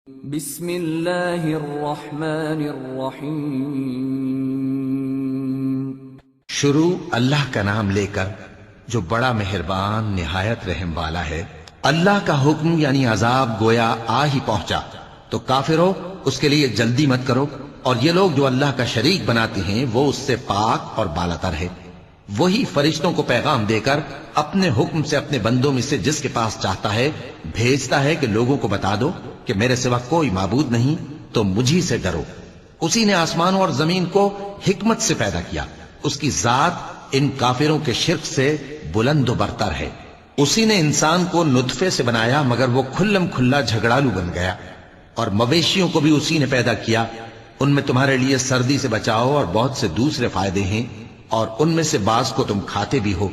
بسم اللہ الرحمن الرحیم۔ شروع اللہ کا نام لے کر جو بڑا مہربان نہایت رحم والا ہے۔ اللہ کا حکم یعنی عذاب گویا آ ہی پہنچا تو کافروں اس کے لیے جلدی مت کرو، اور یہ لوگ جو اللہ کا شریک بناتے ہیں وہ اس سے پاک اور بالاتر ہے۔ وہی فرشتوں کو پیغام دے کر اپنے حکم سے اپنے بندوں میں سے جس کے پاس چاہتا ہے بھیجتا ہے کہ لوگوں کو بتا دو کہ میرے سوا کوئی معبود نہیں، تو مجھی سے ڈرو۔ اسی نے آسمانوں اور زمین کو حکمت سے پیدا کیا، اس کی ذات ان کافروں کے شرک سے بلند و برتر ہے۔ اسی نے انسان کو نطفے سے بنایا مگر وہ کھلم کھلا جھگڑالو بن گیا، اور مویشیوں کو بھی اسی نے پیدا کیا، ان میں تمہارے لیے سردی سے بچاؤ اور بہت سے دوسرے فائدے ہیں، اور ان میں سے بعض کو تم کھاتے بھی ہو۔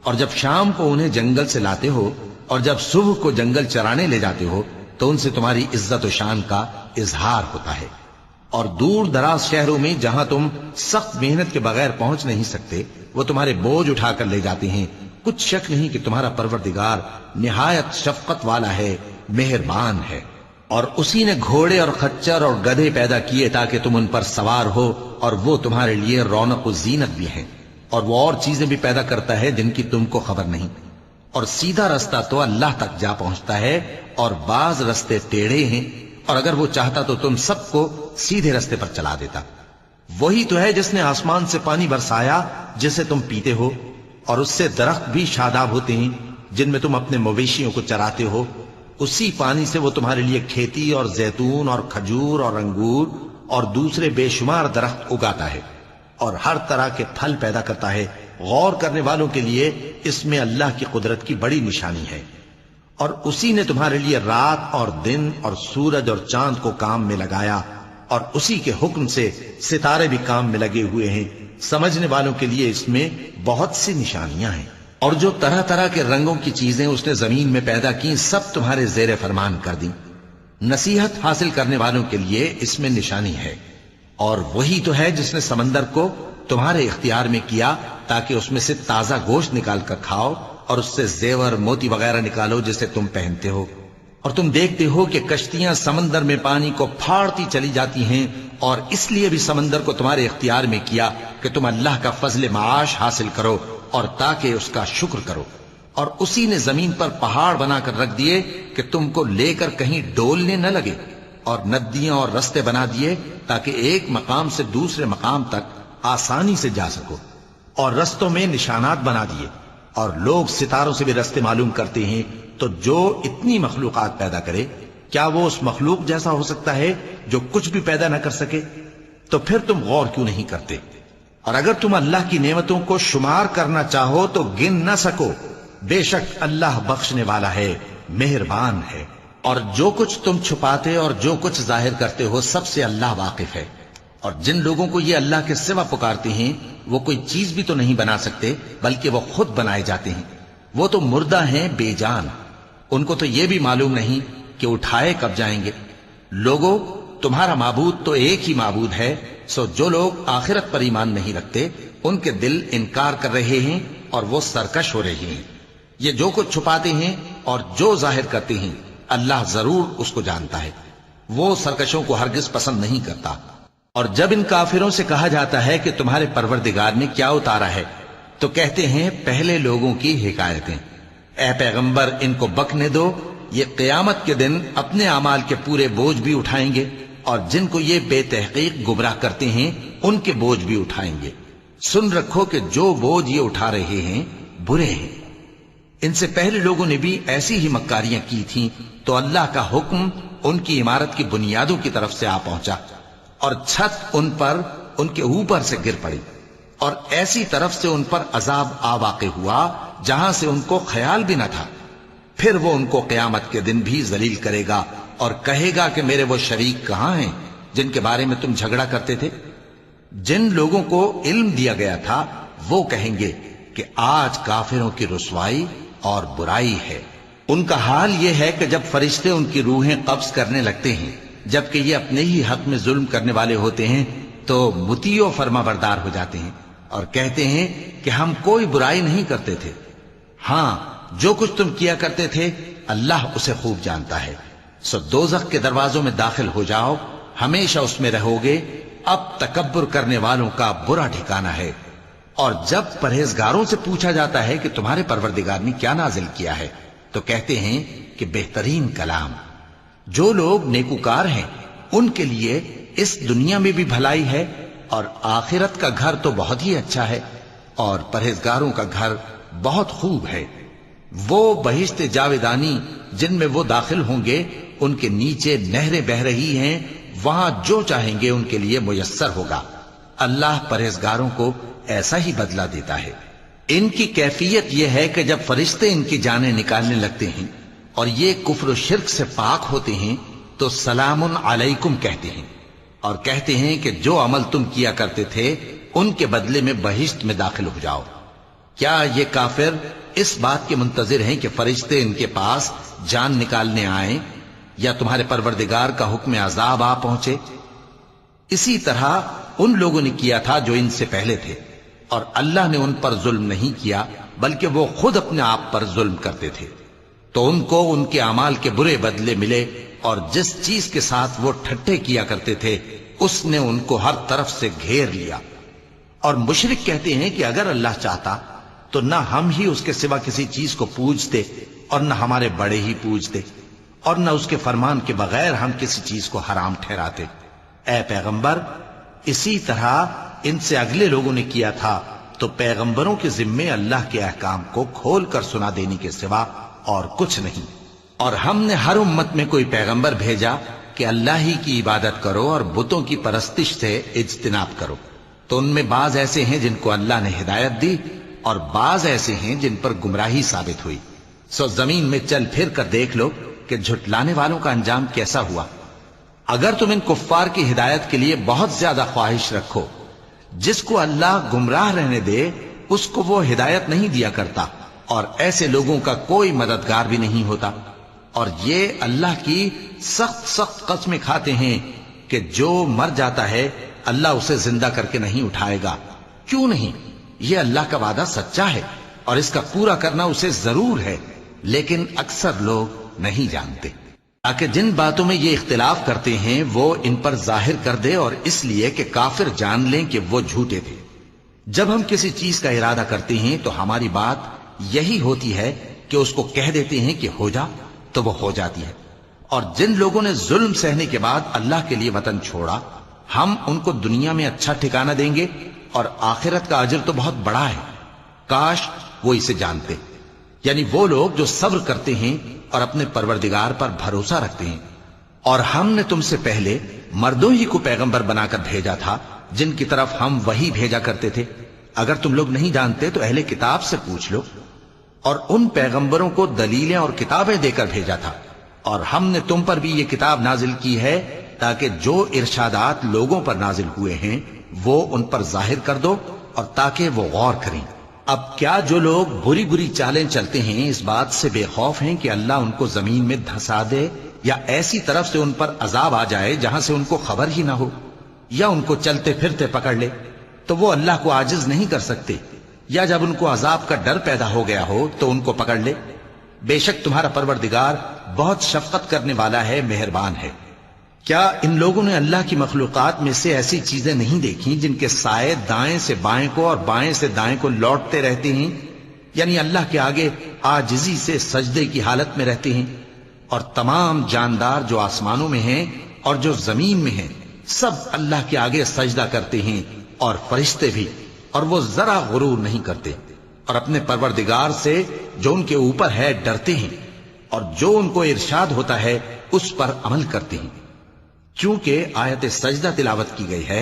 اور جب شام کو انہیں جنگل سے لاتے ہو اور جب صبح کو جنگل چرانے لے جاتے ہو تو ان سے تمہاری عزت و شان کا اظہار ہوتا ہے۔ اور دور دراز شہروں میں جہاں تم سخت محنت کے بغیر پہنچ نہیں سکتے وہ تمہارے بوجھ اٹھا کر لے جاتے ہیں۔ کچھ شک نہیں کہ تمہارا پروردگار نہایت شفقت والا ہے، مہربان ہے۔ اور اسی نے گھوڑے اور خچر اور گدھے پیدا کیے تاکہ تم ان پر سوار ہو، اور وہ تمہارے لیے رونق و زینت بھی ہیں۔ اور وہ اور چیزیں بھی پیدا کرتا ہے جن کی تم کو خبر نہیں۔ اور سیدھا رستہ تو اللہ تک جا پہنچتا ہے، اور بعض رستے ٹیڑھے ہیں، اور اگر وہ چاہتا تو تم سب کو سیدھے رستے پر چلا دیتا۔ وہی تو ہے جس نے آسمان سے پانی برسایا جسے تم پیتے ہو، اور اس سے درخت بھی شاداب ہوتے ہیں جن میں تم اپنے مویشیوں کو چراتے ہو۔ اسی پانی سے وہ تمہارے لیے کھیتی اور زیتون اور کھجور اور انگور اور دوسرے بے شمار درخت اگاتا ہے، اور ہر طرح کے پھل پیدا کرتا ہے۔ غور کرنے والوں کے لیے اس میں اللہ کی قدرت کی بڑی نشانی ہے۔ اور اسی نے تمہارے لیے رات اور دن اور سورج اور چاند کو کام میں لگایا، اور اسی کے حکم سے ستارے بھی کام میں لگے ہوئے ہیں۔ سمجھنے والوں کے لیے اس میں بہت سی نشانیاں ہیں۔ اور جو طرح طرح کے رنگوں کی چیزیں اس نے زمین میں پیدا کی سب تمہارے زیر فرمان کر دیں۔ نصیحت حاصل کرنے والوں کے لیے اس میں نشانی ہے۔ اور وہی تو ہے جس نے سمندر کو تمہارے اختیار میں کیا تاکہ اس میں سے تازہ گوشت نکال کر کھاؤ، اور اس سے زیور موتی وغیرہ نکالو جسے تم پہنتے ہو۔ اور تم دیکھتے ہو کہ کشتیاں سمندر میں پانی کو پھاڑتی چلی جاتی ہیں، اور اس لیے بھی سمندر کو تمہارے اختیار میں کیا کہ تم اللہ کا فضل معاش حاصل کرو اور تاکہ اس کا شکر کرو۔ اور اسی نے زمین پر پہاڑ بنا کر رکھ دیے کہ تم کو لے کر کہیں ڈولنے نہ لگے، اور ندیاں اور رستے بنا دیے تاکہ ایک مقام سے دوسرے مقام تک آسانی سے جا سکو، اور رستوں میں نشانات بنا دیے۔ اور لوگ ستاروں سے بھی رستے معلوم کرتے ہیں۔ تو جو اتنی مخلوقات پیدا کرے کیا وہ اس مخلوق جیسا ہو سکتا ہے جو کچھ بھی پیدا نہ کر سکے؟ تو پھر تم غور کیوں نہیں کرتے؟ اور اگر تم اللہ کی نعمتوں کو شمار کرنا چاہو تو گن نہ سکو۔ بے شک اللہ بخشنے والا ہے، مہربان ہے۔ اور جو کچھ تم چھپاتے اور جو کچھ ظاہر کرتے ہو سب سے اللہ واقف ہے۔ اور جن لوگوں کو یہ اللہ کے سوا پکارتے ہیں وہ کوئی چیز بھی تو نہیں بنا سکتے بلکہ وہ خود بنائے جاتے ہیں۔ وہ تو مردہ ہیں بے جان، ان کو تو یہ بھی معلوم نہیں کہ اٹھائے کب جائیں گے۔ لوگوں، تمہارا معبود تو ایک ہی معبود ہے، سو جو لوگ آخرت پر ایمان نہیں رکھتے ان کے دل انکار کر رہے ہیں اور وہ سرکش ہو رہے ہیں۔ یہ جو کچھ چھپاتے ہیں اور جو ظاہر کرتے ہیں اللہ ضرور اس کو جانتا ہے، وہ سرکشوں کو ہرگز پسند نہیں کرتا۔ اور جب ان کافروں سے کہا جاتا ہے کہ تمہارے پروردگار نے کیا اتارا ہے تو کہتے ہیں پہلے لوگوں کی حکایتیں۔ اے پیغمبر ان کو بکنے دو، یہ قیامت کے دن اپنے اعمال کے پورے بوجھ بھی اٹھائیں گے، اور جن کو یہ بے تحقیق گمراہ کرتے ہیں ان کے بوجھ بھی اٹھائیں گے۔ سن رکھو کہ جو بوجھ یہ اٹھا رہے ہیں برے ہیں۔ ان سے پہلے لوگوں نے بھی ایسی ہی مکاریاں کی تھیں تو اللہ کا حکم ان کی عمارت کی بنیادوں کی طرف سے آ پہنچا، اور چھت ان پر ان کے اوپر سے گر پڑی، اور ایسی طرف سے ان پر عذاب آ واقع ہوا جہاں سے ان کو خیال بھی نہ تھا۔ پھر وہ ان کو قیامت کے دن بھی ذلیل کرے گا اور کہے گا کہ میرے وہ شریک کہاں ہیں جن کے بارے میں تم جھگڑا کرتے تھے؟ جن لوگوں کو علم دیا گیا تھا وہ کہیں گے کہ آج کافروں کی رسوائی اور برائی ہے۔ ان کا حال یہ ہے کہ جب فرشتے ان کی روحیں قبض کرنے لگتے ہیں جبکہ یہ اپنے ہی حق میں ظلم کرنے والے ہوتے ہیں تو مطیع و فرما بردار ہو جاتے ہیں اور کہتے ہیں کہ ہم کوئی برائی نہیں کرتے تھے۔ ہاں، جو کچھ تم کیا کرتے تھے اللہ اسے خوب جانتا ہے۔ سو دوزخ کے دروازوں میں داخل ہو جاؤ، ہمیشہ اس میں رہو گے، اب تکبر کرنے والوں کا برا ٹھکانہ ہے۔ اور جب پرہیزگاروں سے پوچھا جاتا ہے کہ تمہارے پروردگار نے کیا نازل کیا ہے تو کہتے ہیں کہ بہترین کلام۔ جو لوگ نیکوکار ہیں ان کے لیے اس دنیا میں بھی بھلائی ہے اور آخرت کا گھر تو بہت ہی اچھا ہے، اور پرہیزگاروں کا گھر بہت خوب ہے۔ وہ بہشت جاویدانی جن میں وہ داخل ہوں گے، ان کے نیچے نہریں بہہ رہی ہیں، وہاں جو چاہیں گے ان کے لیے میسر ہوگا۔ اللہ پرہیزگاروں کو ایسا ہی بدلہ دیتا ہے۔ ان کی کیفیت یہ ہے کہ جب فرشتے ان کی جانیں نکالنے لگتے ہیں اور یہ کفر و شرک سے پاک ہوتے ہیں تو سلام علیکم کہتے ہیں، اور کہتے ہیں کہ جو عمل تم کیا کرتے تھے ان کے بدلے میں بہشت میں داخل ہو جاؤ۔ کیا یہ کافر اس بات کے منتظر ہیں کہ فرشتے ان کے پاس جان نکالنے آئیں یا تمہارے پروردگار کا حکم عذاب آ پہنچے؟ اسی طرح ان لوگوں نے کیا تھا جو ان سے پہلے تھے، اور اللہ نے ان پر ظلم نہیں کیا بلکہ وہ خود اپنے آپ پر ظلم کرتے تھے۔ تو ان کو ان کے اعمال کے برے بدلے ملے، اور جس چیز کے ساتھ وہ ٹھٹھے کیا کرتے تھے اس نے ان کو ہر طرف سے گھیر لیا۔ اور مشرک کہتے ہیں کہ اگر اللہ چاہتا تو نہ ہم ہی اس کے سوا کسی چیز کو پوجتے اور نہ ہمارے بڑے ہی پوجتے، اور نہ اس کے فرمان کے بغیر ہم کسی چیز کو حرام ٹھہراتے۔ اے پیغمبر، اسی طرح ان سے اگلے لوگوں نے کیا تھا، تو پیغمبروں کے ذمے اللہ کے احکام کو کھول کر سنا دینے کے سوا اور کچھ نہیں۔ اور ہم نے ہر امت میں کوئی پیغمبر بھیجا کہ اللہ ہی کی عبادت کرو اور بتوں کی پرستش سے اجتناب کرو، تو ان میں بعض ایسے ہیں جن کو اللہ نے ہدایت دی اور بعض ایسے ہیں جن پر گمراہی ثابت ہوئی۔ سو زمین میں چل پھر کر دیکھ لو کہ جھٹلانے والوں کا انجام کیسا ہوا۔ اگر تم ان کفار کی ہدایت کے لیے بہت زیادہ خواہش رکھو، جس کو اللہ گمراہ رہنے دے اس کو وہ ہدایت نہیں دیا کرتا، اور ایسے لوگوں کا کوئی مددگار بھی نہیں ہوتا۔ اور یہ اللہ کی سخت سخت قسمیں کھاتے ہیں کہ جو مر جاتا ہے اللہ اسے زندہ کر کے نہیں اٹھائے گا۔ کیوں نہیں؟ یہ اللہ کا وعدہ سچا ہے اور اس کا پورا کرنا اسے ضرور ہے، لیکن اکثر لوگ نہیں جانتے۔ تاکہ جن باتوں میں یہ اختلاف کرتے ہیں وہ ان پر ظاہر کر دے، اور اس لیے کہ کافر جان لیں کہ وہ جھوٹے تھے۔ جب ہم کسی چیز کا ارادہ کرتے ہیں تو ہماری بات یہی ہوتی ہے کہ اس کو کہہ دیتے ہیں کہ ہو جا، تو وہ ہو جاتی ہے۔ اور جن لوگوں نے ظلم سہنے کے بعد اللہ کے لیے وطن چھوڑا، ہم ان کو دنیا میں اچھا ٹھکانہ دیں گے، اور آخرت کا اجر تو بہت بڑا ہے۔ کاش وہ اسے جانتے، یعنی وہ لوگ جو صبر کرتے ہیں اور اپنے پروردگار پر بھروسہ رکھتے ہیں۔ اور ہم نے تم سے پہلے مردوں ہی کو پیغمبر بنا کر بھیجا تھا جن کی طرف ہم وحی بھیجا کرتے تھے۔ اگر تم لوگ نہیں جانتے تو اہل کتاب سے پوچھ لو۔ اور ان پیغمبروں کو دلیلیں اور کتابیں دے کر بھیجا تھا، اور ہم نے تم پر بھی یہ کتاب نازل کی ہے تاکہ جو ارشادات لوگوں پر نازل ہوئے ہیں وہ ان پر ظاہر کر دو، اور تاکہ وہ غور کریں۔ اب کیا جو لوگ بری بری چالیں چلتے ہیں اس بات سے بے خوف ہیں کہ اللہ ان کو زمین میں دھسا دے، یا ایسی طرف سے ان پر عذاب آ جائے جہاں سے ان کو خبر ہی نہ ہو، یا ان کو چلتے پھرتے پکڑ لے؟ تو وہ اللہ کو عاجز نہیں کر سکتے، یا جب ان کو عذاب کا ڈر پیدا ہو گیا ہو تو ان کو پکڑ لے۔ بے شک تمہارا پروردگار بہت شفقت کرنے والا ہے، مہربان ہے۔ کیا ان لوگوں نے اللہ کی مخلوقات میں سے ایسی چیزیں نہیں دیکھی جن کے سائے دائیں سے بائیں کو اور بائیں سے دائیں کو لوٹتے رہتے ہیں، یعنی اللہ کے آگے عاجزی سے سجدے کی حالت میں رہتے ہیں؟ اور تمام جاندار جو آسمانوں میں ہیں اور جو زمین میں ہیں سب اللہ کے آگے سجدہ کرتے ہیں، اور فرشتے بھی، اور وہ ذرا غرور نہیں کرتے، اور اپنے پروردگار سے جو ان کے اوپر ہے ڈرتے ہیں، اور جو ان کو ارشاد ہوتا ہے اس پر عمل کرتے ہیں۔ چونکہ آیت سجدہ تلاوت کی گئی ہے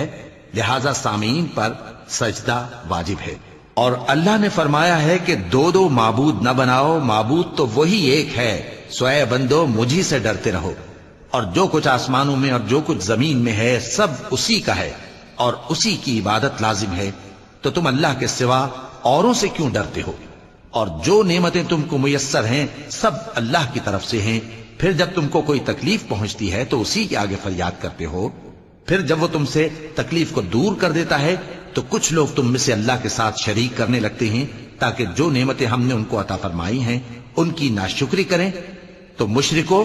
لہذا سامعین پر سجدہ واجب ہے۔ اور اللہ نے فرمایا ہے کہ دو دو معبود نہ بناؤ، معبود تو وہی ایک ہے، سو اے بندو مجھی سے ڈرتے رہو۔ اور جو کچھ آسمانوں میں اور جو کچھ زمین میں ہے سب اسی کا ہے، اور اسی کی عبادت لازم ہے، تو تم اللہ کے سوا اوروں سے کیوں ڈرتے ہو؟ اور جو نعمتیں تم کو میسر ہیں سب اللہ کی طرف سے ہیں۔ پھر جب تم کو کوئی تکلیف پہنچتی ہے تو اسی کے آگے فریاد کرتے ہو، پھر جب وہ تم سے تکلیف کو دور کر دیتا ہے تو کچھ لوگ تم میں سے اللہ کے ساتھ شریک کرنے لگتے ہیں تاکہ جو نعمتیں ہم نے ان کو عطا فرمائی ہیں ان کی ناشکری کریں۔ تو مشرکو،